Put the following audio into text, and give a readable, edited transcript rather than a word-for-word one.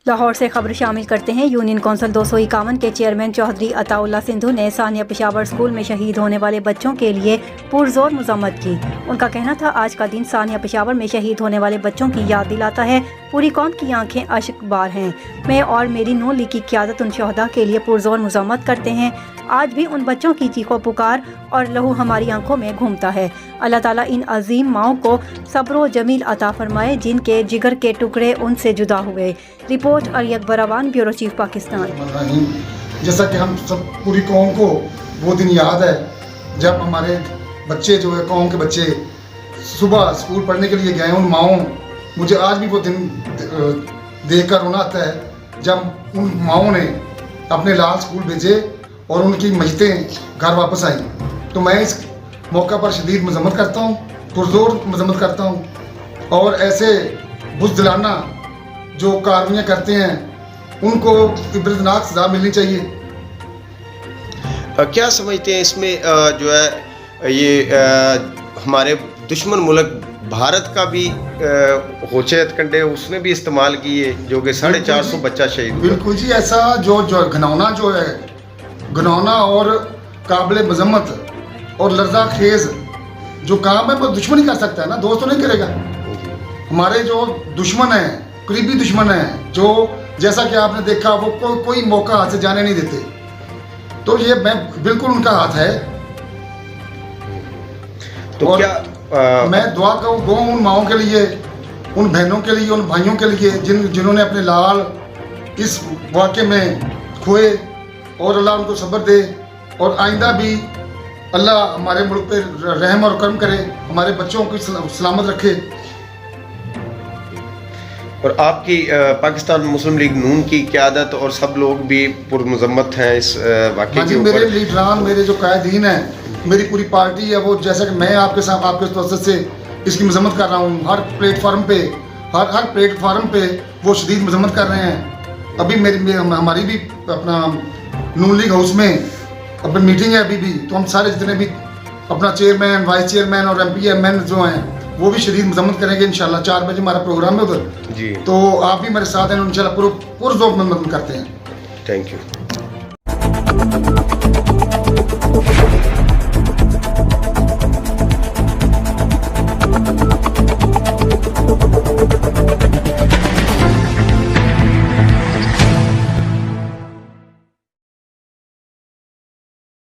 लाहौर से खबर शामिल करते हैं। यूनियन कौंसिल 251 के चेयरमैन चौधरी अताउल्ला सिंधु ने सानिया पेशावर स्कूल में शहीद होने वाले बच्चों के लिए पुरजोर मजम्मत की। उनका कहना था, आज का दिन सानिया पेशावर में शहीद होने वाले बच्चों की याद दिलाता है। पूरी कौम की आंखें अश्कबार हैं। मैं और मेरी नून लीग की क़यादत उन शहदा के लिए पुरजोर मजम्मत करते हैं। आज भी उन बच्चों की चीखों पुकार और लहू हमारी आंखों में घूमता है। अल्लाह ताला इन अजीम माओं को सब्र जमील अता फरमाए जिनके जिगर के टुकड़े उनसे जुदा हुए। Report Ali Akbar Awan, bureau chief, Pakistan. जैसा कि हम सब पूरी कौम को वो दिन याद है जब हमारे बच्चे जो है, कौम के बच्चे सुबह स्कूल पढ़ने के लिए गए। उन माओं, मुझे आज भी वो दिन देखकर रोना आता है जब उन माओं ने अपने लाल स्कूल भेजे और उनकी मस्जिदें घर वापस आई। तो मैं इस मौका पर शदीद मजम्मत करता हूँ, पुरजोर मजम्मत करता हूँ। और ऐसे बुज़दिलाना जो कार्रवाइयाँ करते हैं उनको इबरतनाक सज़ा मिलनी चाहिए। क्या समझते हैं इसमें जो है ये हमारे दुश्मन मुल्क भारत का भी होशे हथकंडे उसने भी इस्तेमाल किए जो कि 450 बच्चा शहीद हुआ। बिल्कुल जी, ऐसा जो घिनौना जो है, घिनौना और काबिल मजम्मत और लर्जा खेज जो काम है वो दुश्मन ही कर सकता है ना, दोस्त तो नहीं करेगा। हमारे जो दुश्मन है, करीबी दुश्मन है, जो जैसा कि आपने देखा वो कोई मौका हाथ से जाने नहीं देते। तो ये मैं बिल्कुल उनका हाथ है। तो और क्या मैं दुआ करूँ उन माओं के लिए, उन बहनों के लिए, उन भाइयों के लिए जिन्होंने अपने लाल इस वाक़े में खोए, और अल्लाह उनको सब्र दे और आइंदा भी अल्लाह हमारे मुल्क पे रहम और करम करे, हमारे बच्चों को सलामत रखे। और आपकी पाकिस्तान मुस्लिम लीग नून की क़यादत और सब लोग भी पुरमज़म्मत हैं इस वाक़े के ऊपर। मेरे लीडरान, मेरे जो कायदीन हैं, मेरी पूरी पार्टी है, वो जैसा कि मैं आपके साथ आपके तवज्जुह से इसकी मजम्मत कर रहा हूँ। हर प्लेटफार्म पे हर प्लेटफार्म पे वो शदीद मजम्मत कर रहे हैं। अभी हमारी भी अपना नून लीग हाउस में अपनी मीटिंग है अभी भी, तो हम सारे जितने भी अपना चेयरमैन, वाइस चेयरमैन और MP MN जो हैं वो भी शदीद मजम्मत करेंगे इंशाल्लाह। 4 बजे हमारा प्रोग्राम है उधर जी, तो आप भी मेरे साथ हैं इंशाल्लाह। पुरजोर मजम्मत करते हैं। Thank you.